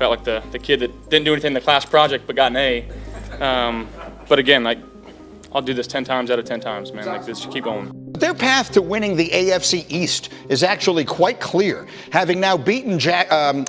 Felt like the kid that didn't do anything in the class project but got an A. But again, like, I'll do this 10 times out of 10 times, man. Like, just keep going. Their path to winning the AFC East is actually quite clear, having now beaten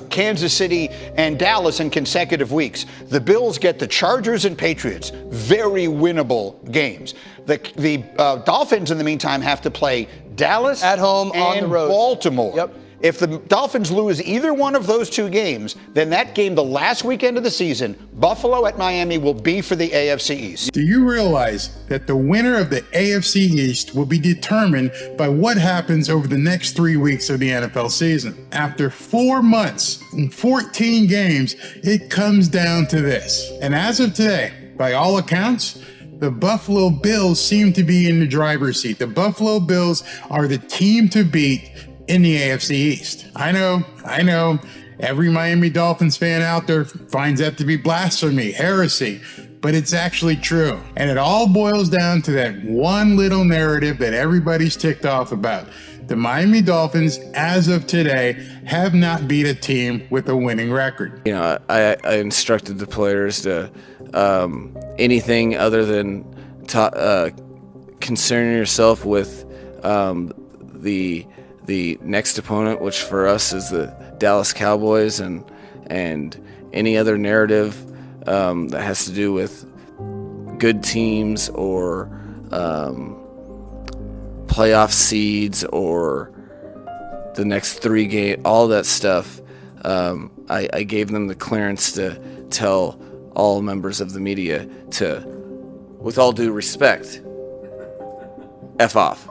Kansas City and Dallas in consecutive weeks. The Bills get the Chargers and Patriots, very winnable games. The Dolphins, in the meantime, have to play Dallas at home and on the road. Baltimore. Yep. If the Dolphins lose either one of those two games, then that game, the last weekend of the season, Buffalo at Miami, will be for the AFC East. Do you realize that the winner of the AFC East will be determined by what happens over the next 3 weeks of the NFL season? After 4 months and 14 games, it comes down to this. And as of today, by all accounts, the Buffalo Bills seem to be in the driver's seat. The Buffalo Bills are the team to beat in the AFC East. I know. Every Miami Dolphins fan out there finds that to be blasphemy, heresy, but it's actually true. And it all boils down to that one little narrative that everybody's ticked off about. The Miami Dolphins, as of today, have not beat a team with a winning record. You know, I instructed the players to anything other than concern yourself with the next opponent, which for us is the Dallas Cowboys, and any other narrative that has to do with good teams or playoff seeds or the next 3 games, all that stuff. I gave them the clearance to tell all members of the media to, with all due respect, F off.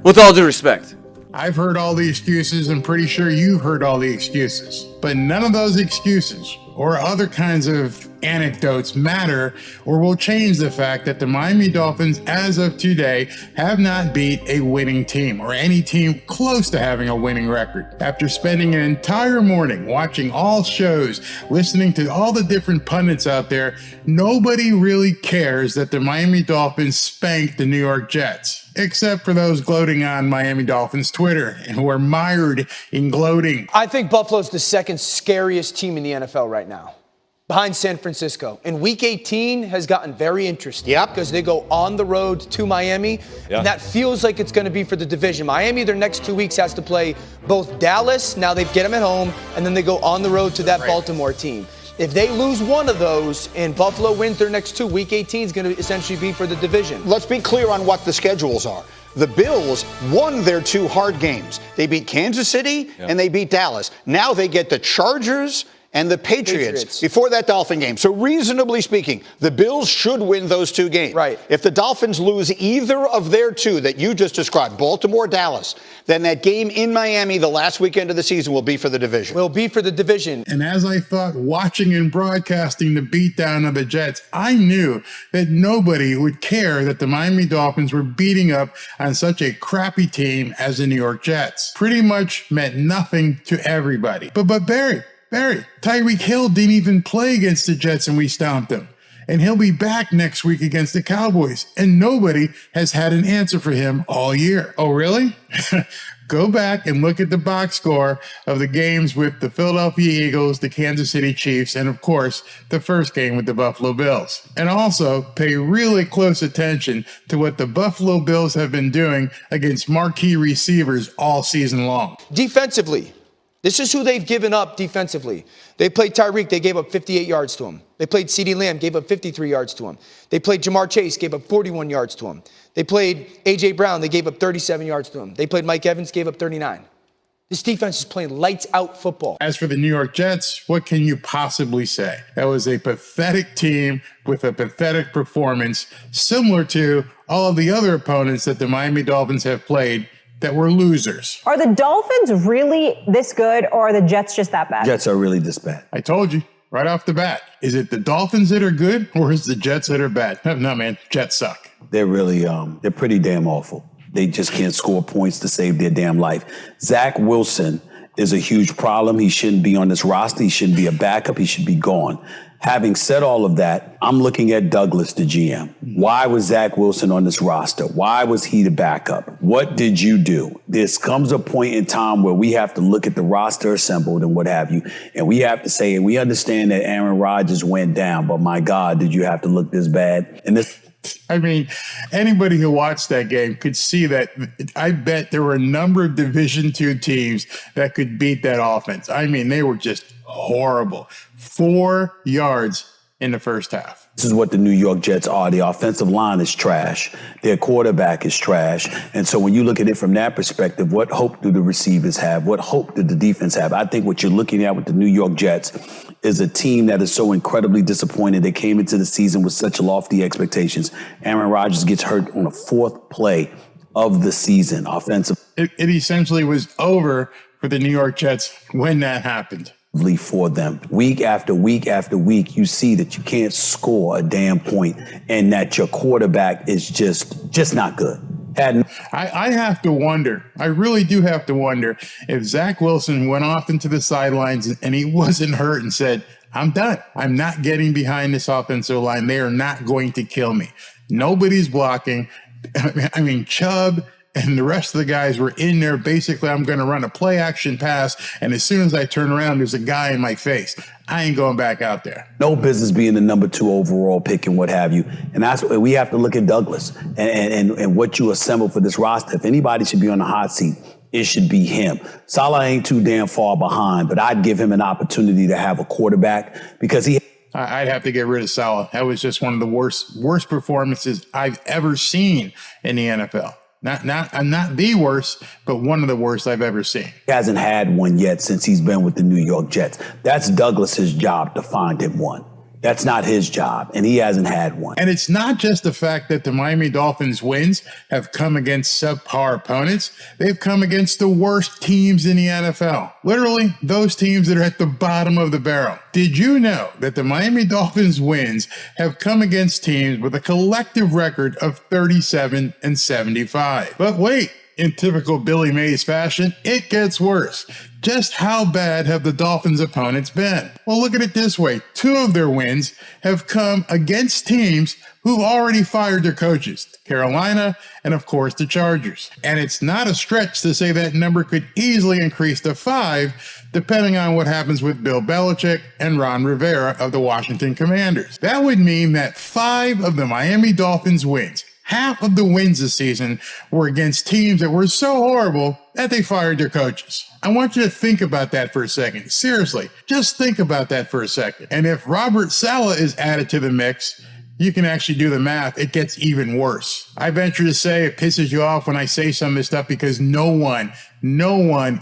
With all due respect. I've heard all the excuses. I'm pretty sure you've heard all the excuses. But none of those excuses or other kinds of anecdotes matter or will change the fact that the Miami Dolphins, as of today, have not beat a winning team or any team close to having a winning record. After spending an entire morning watching all shows, listening to all the different pundits out there, nobody really cares that the Miami Dolphins spanked the New York Jets, except for those gloating on Miami Dolphins Twitter and who are mired in gloating. I think Buffalo's the second scariest team in the NFL right now, behind San Francisco. And Week 18 has gotten very interesting. Yep. Because they go on the road to Miami, and that feels like it's going to be for the division. Miami, their next 2 weeks, has to play both Dallas, now they get them at home, and then they go on the road to that Baltimore team. If they lose one of those and Buffalo wins their next 2, Week 18 is going to essentially be for the division. Let's be clear on what the schedules are. The Bills won their 2 hard games. They beat Kansas City and they beat Dallas. Now they get the Chargers and the Patriots before that Dolphin game. So reasonably speaking, the Bills should win those 2 games. Right. If the Dolphins lose either of their 2 that you just described, Baltimore, Dallas, then that game in Miami the last weekend of the season will be for the division. Will be for the division. And as I thought, watching and broadcasting the beatdown of the Jets, I knew that nobody would care that the Miami Dolphins were beating up on such a crappy team as the New York Jets. Pretty much meant nothing to everybody. But Barry, Tyreek Hill didn't even play against the Jets and we stomped him. And he'll be back next week against the Cowboys. And nobody has had an answer for him all year. Oh, really? Go back and look at the box score of the games with the Philadelphia Eagles, the Kansas City Chiefs, and of course, the first game with the Buffalo Bills. And also pay really close attention to what the Buffalo Bills have been doing against marquee receivers all season long. Defensively, this is who they've given up defensively. They played Tyreek, they gave up 58 yards to him. They played CeeDee Lamb, gave up 53 yards to him. They played Jamar Chase, gave up 41 yards to him. They played A.J. Brown, they gave up 37 yards to him. They played Mike Evans, gave up 39. This defense is playing lights out football. As for the New York Jets, what can you possibly say? That was a pathetic team with a pathetic performance, similar to all of the other opponents that the Miami Dolphins have played that were losers. Are the Dolphins really this good, or are the Jets just that bad? Jets are really this bad. I told you right off the bat. Is it the Dolphins that are good, or is it the Jets that are bad? No, man, Jets suck. They're really, they're pretty damn awful. They just can't score points to save their damn life. Zach Wilson is a huge problem. He shouldn't be on this roster. He shouldn't be a backup. He should be gone. Having said all of that, I'm looking at Douglas, the GM. Why was Zach Wilson on this roster? Why was he the backup? What did you do? This comes a point in time where we have to look at the roster assembled and what have you, and we have to say, and we understand that Aaron Rodgers went down, but my God, did you have to look this bad? And this. I mean, anybody who watched that game could see that. I bet there were a number of Division II teams that could beat that offense. I mean, they were just horrible. 4 yards in the first half. This is what the New York Jets are. The offensive line is trash. Their quarterback is trash. And so when you look at it from that perspective, what hope do the receivers have? What hope did the defense have? I think what you're looking at with the New York Jets is a team that is so incredibly disappointed. They came into the season with such lofty expectations. Aaron Rodgers gets hurt on the 4th play of the season offensive. It essentially was over for the New York Jets when that happened. For them. Week after week after week, you see that you can't score a damn point and that your quarterback is just not good. I have to wonder, I really do have to wonder if Zach Wilson went off into the sidelines and he wasn't hurt and said, I'm done. I'm not getting behind this offensive line. They are not going to kill me. Nobody's blocking. I mean, Chubb and the rest of the guys were in there. Basically, I'm going to run a play action pass. And as soon as I turn around, there's a guy in my face. I ain't going back out there. No business being the number 2 overall pick and what have you. And that's what we have to look at Douglas and what you assemble for this roster. If anybody should be on the hot seat, it should be him. Salah ain't too damn far behind, but I'd give him an opportunity to have a quarterback because I'd have to get rid of Salah. That was just one of the worst performances I've ever seen in the NFL. Not the worst, but one of the worst I've ever seen. He hasn't had one yet since he's been with the New York Jets. That's Douglas's job to find him one. That's not his job, and he hasn't had one. And it's not just the fact that the Miami Dolphins' wins have come against subpar opponents. They've come against the worst teams in the NFL. Literally, those teams that are at the bottom of the barrel. Did you know that the Miami Dolphins' wins have come against teams with a collective record of 37-75? But wait. In typical Billy Mays fashion, it gets worse. Just how bad have the Dolphins' opponents been? Well, look at it this way. 2 of their wins have come against teams who've already fired their coaches, Carolina and, of course, the Chargers. And it's not a stretch to say that number could easily increase to 5, depending on what happens with Bill Belichick and Ron Rivera of the Washington Commanders. That would mean that 5 of the Miami Dolphins' wins, half of the wins this season, were against teams that were so horrible that they fired their coaches. I want you to think about that for a second. Seriously, just think about that for a second. And if Robert Saleh is added to the mix, you can actually do the math. It gets even worse. I venture to say it pisses you off when I say some of this stuff because no one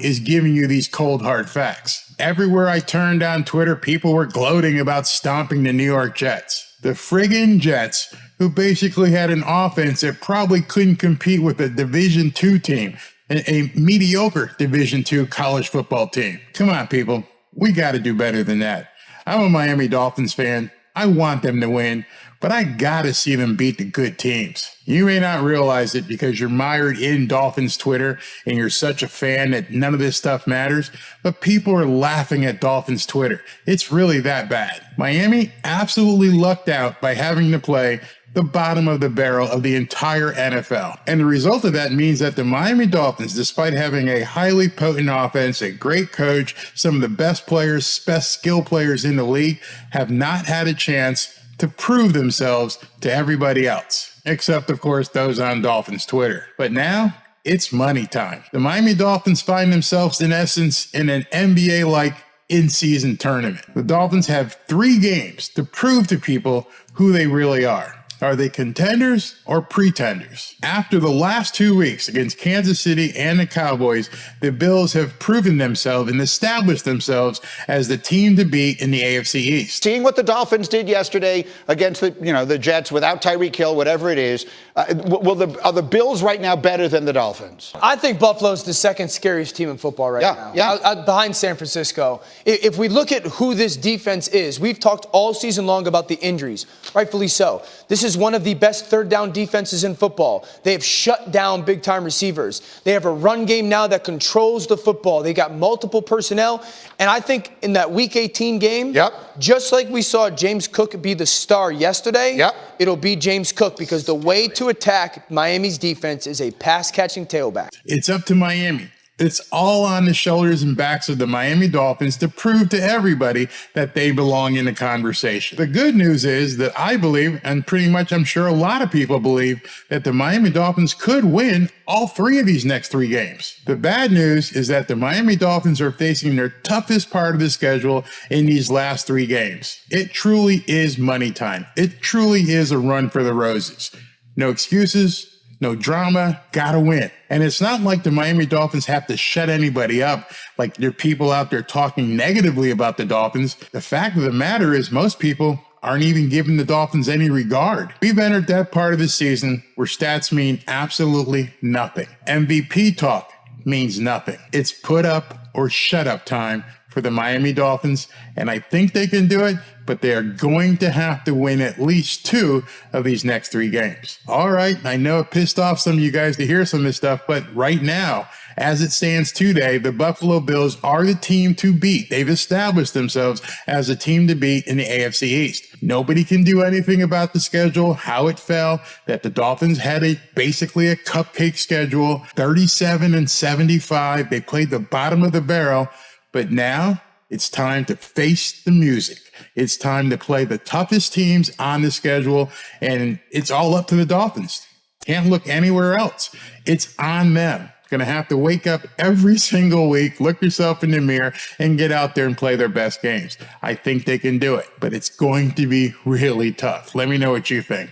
is giving you these cold hard facts. Everywhere I turned on Twitter, people were gloating about stomping the New York Jets. The friggin' Jets, who basically had an offense that probably couldn't compete with a Division II team, a mediocre Division II college football team. Come on, people. We got to do better than that. I'm a Miami Dolphins fan. I want them to win, but I got to see them beat the good teams. You may not realize it because you're mired in Dolphins Twitter and you're such a fan that none of this stuff matters, but people are laughing at Dolphins Twitter. It's really that bad. Miami absolutely lucked out by having to play the bottom of the barrel of the entire NFL. And the result of that means that the Miami Dolphins, despite having a highly potent offense, a great coach, some of the best players, best skill players in the league, have not had a chance to prove themselves to everybody else, except, of course, those on Dolphins Twitter. But now, it's money time. The Miami Dolphins find themselves, in essence, in an NBA-like in-season tournament. The Dolphins have 3 games to prove to people who they really are. Are they contenders or pretenders? After the last 2 weeks against Kansas City and the Cowboys, the Bills have proven themselves and established themselves as the team to beat in the AFC East. Seeing what the Dolphins did yesterday against the Jets without Tyreek Hill, whatever it is, are the Bills right now better than the Dolphins? I think Buffalo's the second scariest team in football right now. Behind San Francisco. If we look at who this defense is, we've talked all season long about the injuries, rightfully so. This is is one of the best third down defenses in football. They have shut down big time receivers. They have a run game now that controls the football. They got multiple personnel. And I think in that week 18 game, just like we saw James Cook be the star yesterday, it'll be James Cook, because the way to attack Miami's defense is a pass catching tailback. It's up to Miami. It's all on the shoulders and backs of the Miami Dolphins to prove to everybody that they belong in the conversation. The good news is that I believe, and pretty much I'm sure a lot of people believe, that the Miami Dolphins could win all 3 of these next 3 games. The bad news is that the Miami Dolphins are facing their toughest part of the schedule in these last 3 games. It truly is money time. It truly is a run for the roses. No excuses. No drama, gotta win. And it's not like the Miami Dolphins have to shut anybody up, like there are people out there talking negatively about the Dolphins. The fact of the matter is most people aren't even giving the Dolphins any regard. We've entered that part of the season where stats mean absolutely nothing. MVP talk means nothing. It's put up or shut up time for the Miami Dolphins, and I think they can do it, but they are going to have to win at least 2 of these next 3 games. All right, I know it pissed off some of you guys to hear some of this stuff, but right now, as it stands today, the Buffalo Bills are the team to beat. They've established themselves as a team to beat in the AFC East. Nobody can do anything about the schedule, how it fell, that the Dolphins had basically a cupcake schedule, 37-75. They played the bottom of the barrel. But now it's time to face the music. It's time to play the toughest teams on the schedule, and it's all up to the Dolphins. Can't look anywhere else. It's on them. Going to have to wake up every single week, look yourself in the mirror, and get out there and play their best games. I think they can do it, but it's going to be really tough. Let me know what you think.